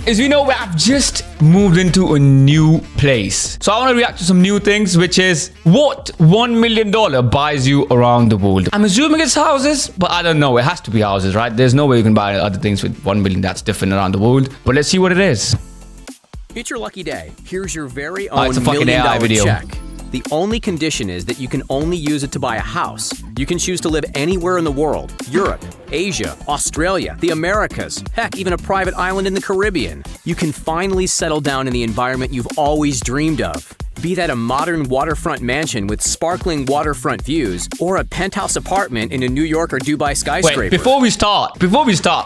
is I've just moved into a new place. So I want to react to some new things, which is what $1 million buys you around the world. I'm assuming it's houses, but I don't know. It has to be houses, right? There's no way you can buy other things with 1 million that's different around the world. But let's see what it is. It's your lucky day. Here's your very own it's a fucking $1 AI million video. check. The only condition is that you can only use it to buy a house. You can choose to live anywhere in the world: Europe, Asia, Australia, the Americas, heck, even a private island in the Caribbean. You can finally settle down in the environment you've always dreamed of. Be that a modern waterfront mansion with sparkling waterfront views, or a penthouse apartment in a New York or Dubai skyscraper. Wait, before we start,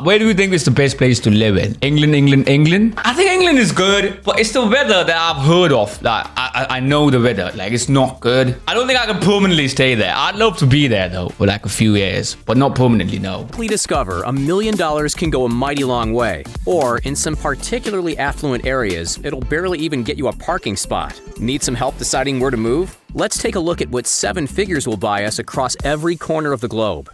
where do you think is the best place to live in? England? I think England is good, but it's the weather that I've heard of. Like, I know the weather. Like, it's not good. I don't think I can permanently stay there. I'd love to be there, though, for like a few years, but not permanently, no. Quickly discover $1 million can go a mighty long way. Or, in some particularly affluent areas, it'll barely even get you a parking spot. Need some help deciding where to move? Let's take a look at what 7 figures will buy us across every corner of the globe.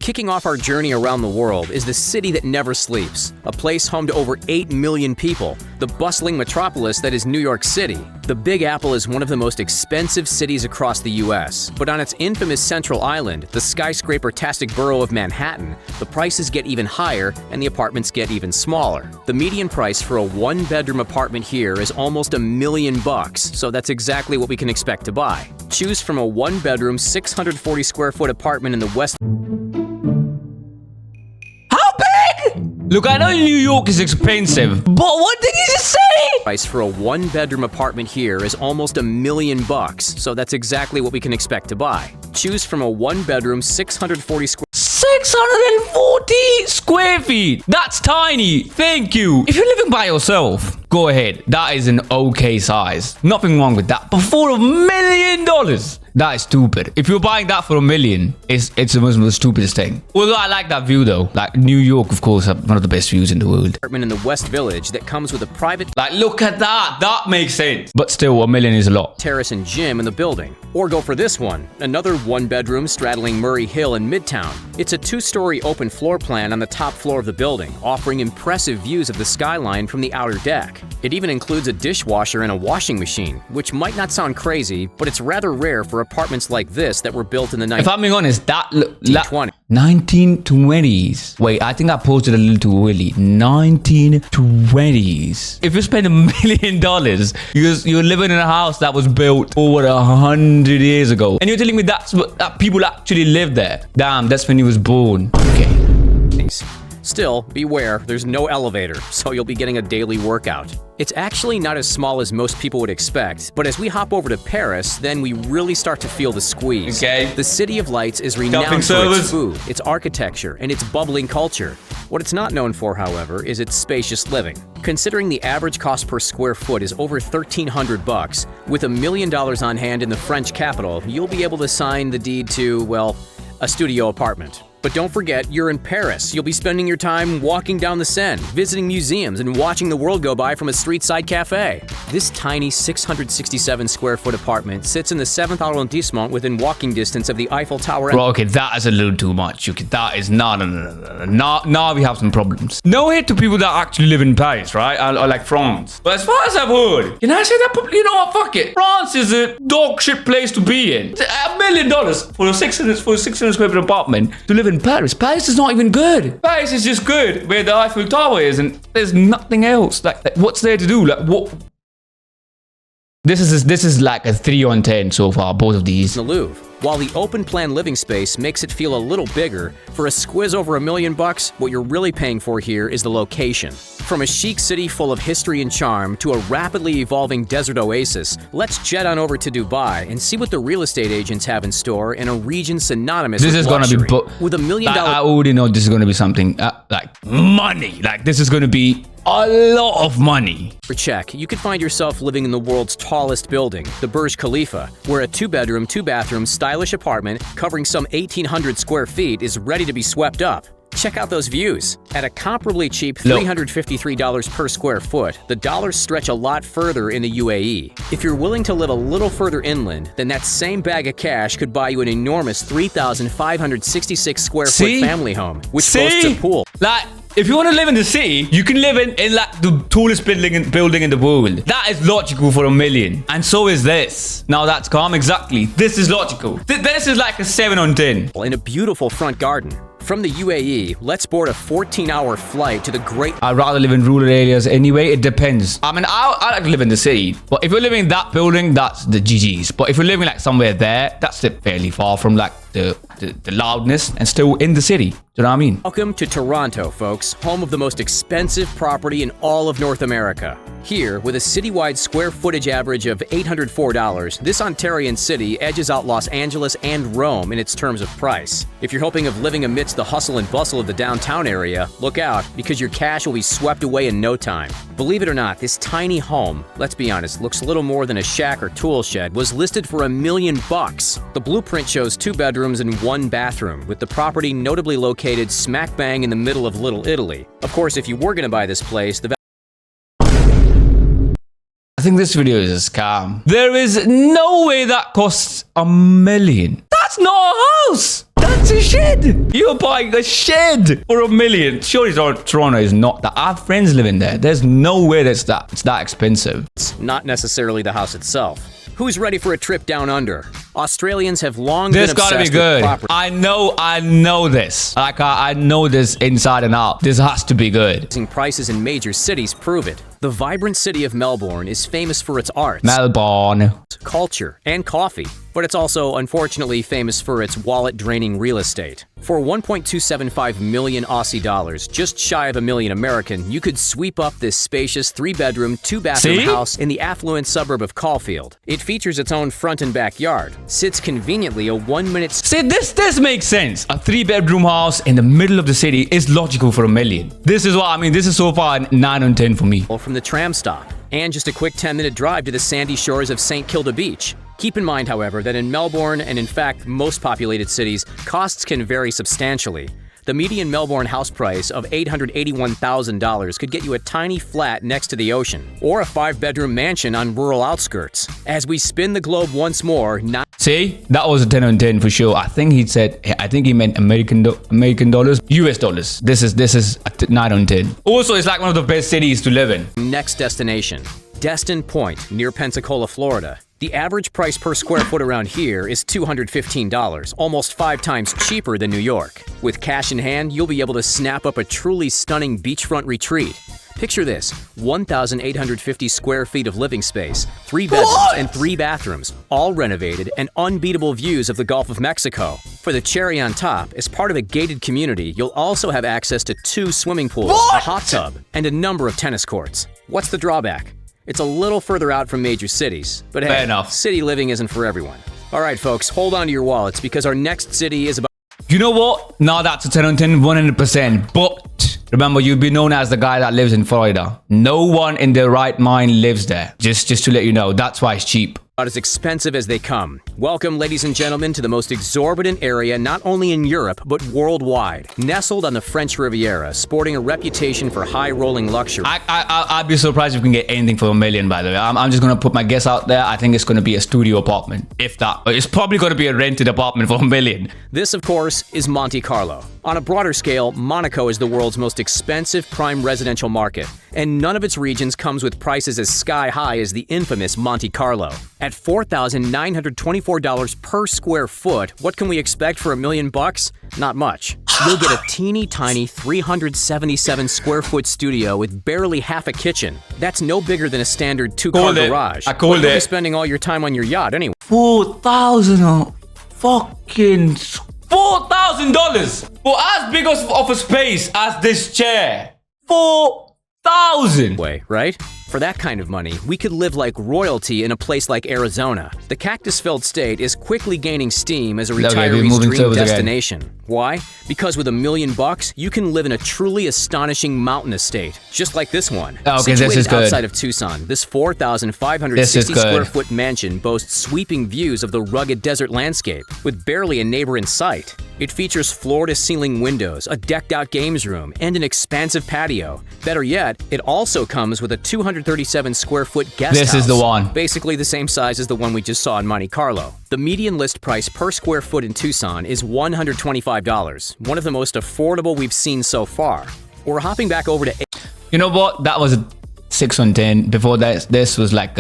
Kicking off our journey around the world is the city that never sleeps, a place home to over 8 million people, the bustling metropolis that is New York City. The Big Apple is one of the most expensive cities across the US, but on its infamous Central Island, the skyscraper-tastic borough of Manhattan, the prices get even higher and the apartments get even smaller. The median price for a 1-bedroom apartment here is almost $1 million, so that's exactly what we can expect to buy. Choose from a 1-bedroom, 640 square foot apartment in the West. Look, I know New York is expensive, but what did you just say? Price for a 1-bedroom apartment here is almost $1 million, so that's exactly what we can expect to buy. Choose from a 1-bedroom, 640 square feet. That's tiny. Thank you. If you're living by yourself, go ahead. That is an okay size. Nothing wrong with that. But for $1 million, that is stupid. If you're buying that for $1 million, it's the most stupidest thing. Although I like that view though. Like New York, of course, have one of the best views in the world. Apartment in the West Village that comes with a private. Like, look at that. That makes sense. But still, $1 million is a lot. Terrace and gym in the building. Or go for this one, another 1-bedroom straddling Murray Hill in Midtown. It's a 2-story open floor plan on the top floor of the building, offering impressive views of the skyline from the outer deck. It even includes a dishwasher and a washing machine, which might not sound crazy, but it's rather rare for apartments like this that were built in the 1920s. If I'm being honest, 1920s. Wait, I think I posted a little too early. 1920s. If you spend $1 million, you're living in a house that was built over 100 years ago, and you're telling me that people actually lived there. Damn, that's when he was born. Okay. Still, beware, there's no elevator, so you'll be getting a daily workout. It's actually not as small as most people would expect, but as we hop over to Paris, then we really start to feel the squeeze. Okay. The City of Lights is renowned for its food, its architecture, and its bubbling culture. What it's not known for, however, is its spacious living. Considering the average cost per square foot is over $1,300, with $1 million on hand in the French capital, you'll be able to sign the deed to, well, a studio apartment. But don't forget, you're in Paris. You'll be spending your time walking down the Seine, visiting museums, and watching the world go by from a street-side cafe. This tiny 667 square foot apartment sits in the 7th arrondissement within walking distance of the Eiffel Tower. Bro, okay, that is a little too much. Okay, that is no. Now we have some problems. No hate to people that actually live in Paris, right? Or like France. But as far as I've heard, can I say that? You know what? Fuck it. France is a dog shit place to be in. $1 million for a 600 square foot apartment to live in Paris. Paris is not even good. Paris is just good where the Eiffel Tower is, and there's nothing else. Like what's there to do? Like what? This is like a 3 on 10 so far. Both of these. The Louvre. While the open plan living space makes it feel a little bigger, for a squiz over $1 million, what you're really paying for here is the location. From a chic city full of history and charm to a rapidly evolving desert oasis, let's jet on over to Dubai and see what the real estate agents have in store in a region synonymous with luxury. This is gonna be with $1 million. I already know this is gonna be something like money. Like this is gonna be a lot of money. For check, you could find yourself living in the world's tallest building, the Burj Khalifa, where a 2-bedroom, 2-bathroom stylish apartment covering some 1,800 square feet is ready to be swept up. Check out those views. At a comparably cheap Look. $353 per square foot, the dollars stretch a lot further in the UAE. If you're willing to live a little further inland, then that same bag of cash could buy you an enormous 3,566 square foot See? family home, which boasts a pool. Like, if you want to live in the city, you can live in like the tallest building in the world. That is logical for $1 million. And so is this. Now that's calm. Exactly. This is logical. This is like a 7 on 10. In a beautiful front garden. From the UAE, let's board a 14-hour flight to the Great I'd rather live in rural areas anyway. It depends. I mean, I like to live in the city. But if you're living in that building, that's the GG's. But if you're living like somewhere there, that's fairly far from like the loudness and still in the city. Do you know what I mean? Welcome to Toronto, folks, home of the most expensive property in all of North America. Here, with a citywide square footage average of $804, this Ontarian city edges out Los Angeles and Rome in its terms of price. If you're hoping of living amidst the hustle and bustle of the downtown area, look out, because your cash will be swept away in no time. Believe it or not, this tiny home, let's be honest, looks little more than a shack or tool shed, was listed for $1 million. The blueprint shows 2 bedrooms and 1 bathroom, with the property notably located smack bang in the middle of Little Italy. Of course, if you were going to buy this place, the I think this video is a scam. There is no way that costs $1 million. That's not a house. That's a shed. You're buying a shed for $1 million. Surely Toronto is not that. I have friends living there. There's no way it's that expensive. It's not necessarily the house itself. Who's ready for a trip down under? Australians have long been This obsessed gotta be with good. property. I know this. Like I know this inside and out. This has to be good. Prices in major cities prove it. The vibrant city of Melbourne is famous for its arts, Melbourne. culture, and coffee, but it's also unfortunately famous for its wallet-draining real estate. For 1.275 million Aussie dollars, just shy of $1 million American, you could sweep up this spacious 3-bedroom, 2-bathroom See? house in the affluent suburb of Caulfield. It features its own front and backyard, sits conveniently a 1-minute See, this makes sense. A 3-bedroom house in the middle of the city is logical for $1 million. This is what I mean. This is so far 9 on 10 for me. from the tram stop, and just a quick 10-minute drive to the sandy shores of St. Kilda Beach. Keep in mind, however, that in Melbourne, and in fact most populated cities, costs can vary substantially. The median Melbourne house price of $881,000 could get you a tiny flat next to the ocean, or a 5-bedroom mansion on rural outskirts. As we spin the globe once more, See, that was a 10 on 10 for sure. I think he meant American dollars, US dollars. This is a 9 on 10. Also, it's like one of the best cities to live in. next destination, Destin Point, near Pensacola, Florida. The average price per square foot around here is $215, almost 5 times cheaper than New York. With cash in hand, you'll be able to snap up a truly stunning beachfront retreat. Picture this, 1,850 square feet of living space, 3 bedrooms and 3 bathrooms, all renovated, and unbeatable views of the Gulf of Mexico. For the cherry on top, as part of a gated community, you'll also have access to 2 swimming pools, a hot tub, and a number of tennis courts. What's the drawback? It's a little further out from major cities, but hey, Fair enough. city living isn't for everyone. All right, folks, hold on to your wallets because our next city is about You know what? Now that's a 10 on 10, 100%. But remember, you'll be known as the guy that lives in Florida. No one in their right mind lives there. Just to let you know, that's why it's cheap. as expensive as they come. Welcome, ladies and gentlemen, to the most exorbitant area not only in Europe, but worldwide. Nestled on the French Riviera, sporting a reputation for high-rolling luxury. I'd be surprised if we can get anything for $1 million, by the way. I'm just going to put my guess out there. I think it's going to be a studio apartment, if that. It's probably going to be a rented apartment for $1 million. This, of course, is Monte Carlo. On a broader scale, Monaco is the world's most expensive prime residential market, and none of its regions comes with prices as sky-high as the infamous Monte Carlo. At $4,924 per square foot, what can we expect for $1 million bucks? Not much. You'll get a teeny tiny 377 square foot studio with barely half a kitchen. That's no bigger than a standard two-car Called it. garage. I called But you'll be it. spending all your time on your yacht anyway. $4,000 fucking $4,000 for as big of a space as this chair. $4,000. Right? For that kind of money, we could live like royalty in a place like Arizona. The cactus-filled state is quickly gaining steam as a retiree's dream destination. Why? Because with $1 million, you can live in a truly astonishing mountain estate, just like this one. Okay, this is good. Outside of Tucson, this 4,560 square foot mansion boasts sweeping views of the rugged desert landscape, with barely a neighbor in sight. It features floor-to-ceiling windows, a decked-out games room, and an expansive patio. Better yet, it also comes with a 237 square foot guest house. This is the one. Basically the same size as the one we just saw in Monte Carlo. The median list price per square foot in Tucson is $125, one of the most affordable we've seen so far. We're hopping back over to... You know what? That was a 6 on 10. Before that, this was like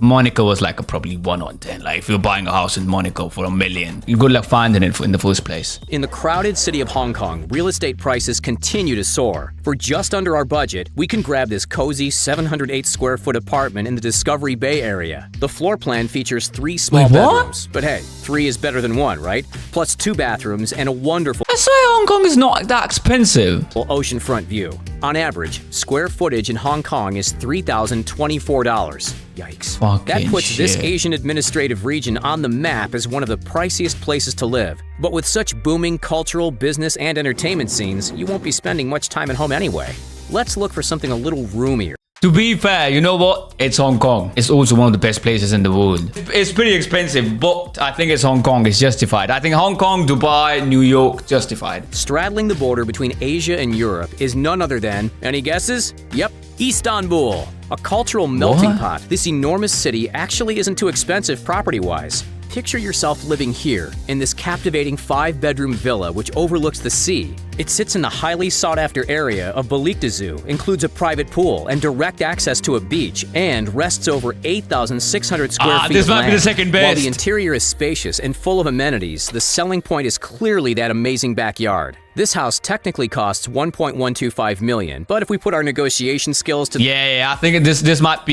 Monaco was like a probably 1 on 10. Like if you're buying a house in Monaco for $1 million, you're good luck finding it in the first place. In the crowded city of Hong Kong, real estate prices continue to soar. For just under our budget, we can grab this cozy 708 square foot apartment in the Discovery Bay area. The floor plan features 3 small bedrooms. But hey, 3 is better than 1, right? Plus 2 bathrooms and a wonderful... That's why Hong Kong is not that expensive. Oceanfront view. On average, square footage in Hong Kong is $3,024. Yikes. That puts this Asian administrative region on the map as one of the priciest places to live. But with such booming cultural, business, and entertainment scenes, you won't be spending much time at home anyway. Let's look for something a little roomier. To be fair, you know what? It's Hong Kong. It's also one of the best places in the world. It's pretty expensive, but I think it's Hong Kong. It's justified. I think Hong Kong, Dubai, New York, justified. Straddling the border between Asia and Europe is none other than, any guesses? Yep, Istanbul. A cultural melting pot, this enormous city actually isn't too expensive property-wise. Picture yourself living here, in this captivating 5-bedroom villa which overlooks the sea. It sits in the highly sought-after area of Beylikdüzü, includes a private pool and direct access to a beach, and rests over 8,600 square feet this of might land. be the second best. While the interior is spacious and full of amenities, the selling point is clearly that amazing backyard. This house technically costs $1.125 million, but if we put our negotiation skills to... Yeah, I think this might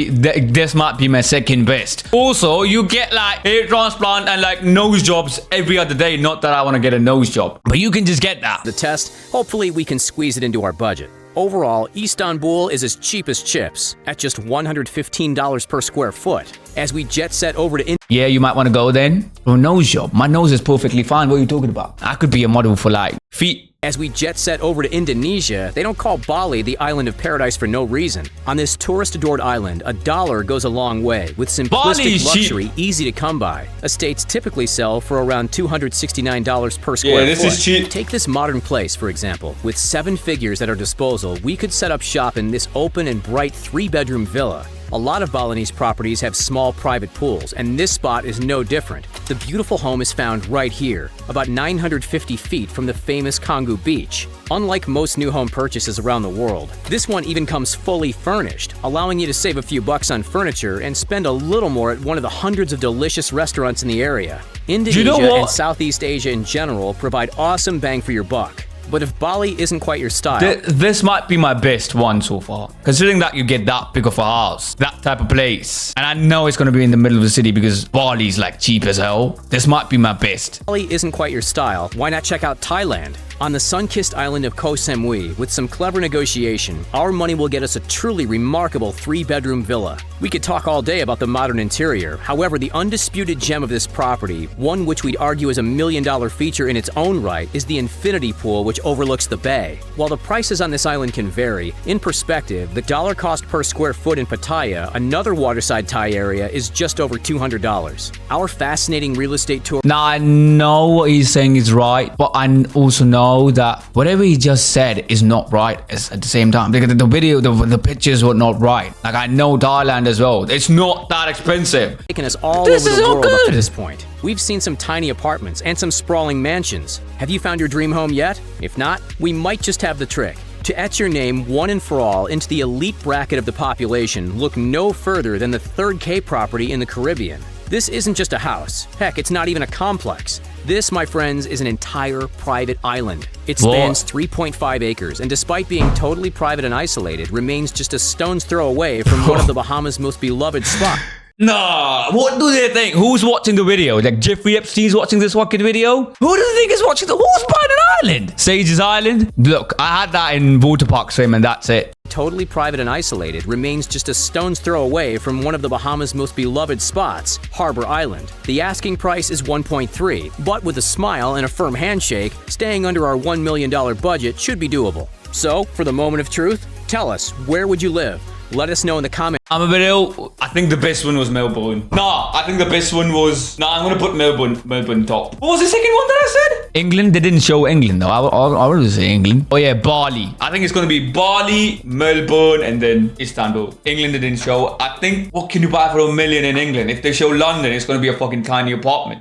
be my second best. Also, you get like hair transplant and like nose jobs every other day. Not that I want to get a nose job, but you can just get that. The test, hopefully we can squeeze it into our budget. Overall, Istanbul is as cheap as chips, at just $115 per square foot. As we jet set over to... Yeah, you might want to go then. For a nose job. My nose is perfectly fine. What are you talking about? I could be a model for like feet. As we jet set over to Indonesia, they don't call Bali the island of paradise for no reason. On this tourist-adored island, $1 goes a long way, with simplistic luxury easy to come by. Estates typically sell for around $269 per square foot. This is cheap. Take this modern place, for example. With 7 figures at our disposal, we could set up shop in this open and bright 3-bedroom villa. A lot of Balinese properties have small private pools, and this spot is no different. The beautiful home is found right here, about 950 feet from the famous Canggu Beach. Unlike most new home purchases around the world, this one even comes fully furnished, allowing you to save a few bucks on furniture and spend a little more at one of the hundreds of delicious restaurants in the area. Indonesia and Southeast Asia in general provide awesome bang for your buck. But if Bali isn't quite your style... This might be my best one so far. Considering that you get that big of a house, that type of place. And I know it's going to be in the middle of the city because Bali's like cheap as hell. This might be my best. Bali isn't quite your style. Why not check out Thailand? On the sun-kissed island of Koh Samui, with some clever negotiation, our money will get us a truly remarkable 3-bedroom villa. We could talk all day about the modern interior. However, the undisputed gem of this property, one which we'd argue is $1 million feature in its own right, is the infinity pool which overlooks the bay. While the prices on this island can vary, in perspective, the dollar cost per square foot in Pattaya, another waterside Thai area, is just over $200. Our fascinating real estate tour... Now, I know what he's saying is right, but I also know that whatever he just said is not right at the same time. Because the video, the pictures were not right. Like, I know Thailand as well. It's not that expensive. Taking us all over the world up to this point. We've seen some tiny apartments and some sprawling mansions. Have you found your dream home yet? If not, we might just have the trick. To etch your name one and for all into the elite bracket of the population, look no further than the 3rd Cape property in the Caribbean. This isn't just a house. Heck, it's not even a complex. This, my friends, is an entire private island. It spans 3.5 acres, and despite being totally private and isolated, remains just a stone's throw away from one of the Bahamas' most beloved spots. Nah, what do they think? Who's watching the video? Like Jeffrey Epstein's watching this fucking video? Who do they think is watching who's buying an island? Sage's Island? Look, I had that in Water Park Swim and that's it. totally private and isolated, remains just a stone's throw away from one of the Bahamas' most beloved spots, Harbor Island. The asking price is $1.3, but with a smile and a firm handshake, staying under our $1 million budget should be doable. So, for the moment of truth, tell us, where would you live? Let us know in the comments. I'm a bit ill. I think the best one was Melbourne. Nah, I think the best one was... Nah, I'm gonna put Melbourne top. What was the second one that I said? England? They didn't show England though. I would say England. Oh yeah, Bali. I think it's gonna be Bali, Melbourne, and then Istanbul. England they didn't show. I think, what can you buy for $1 million in England? If they show London, it's gonna be a fucking tiny apartment.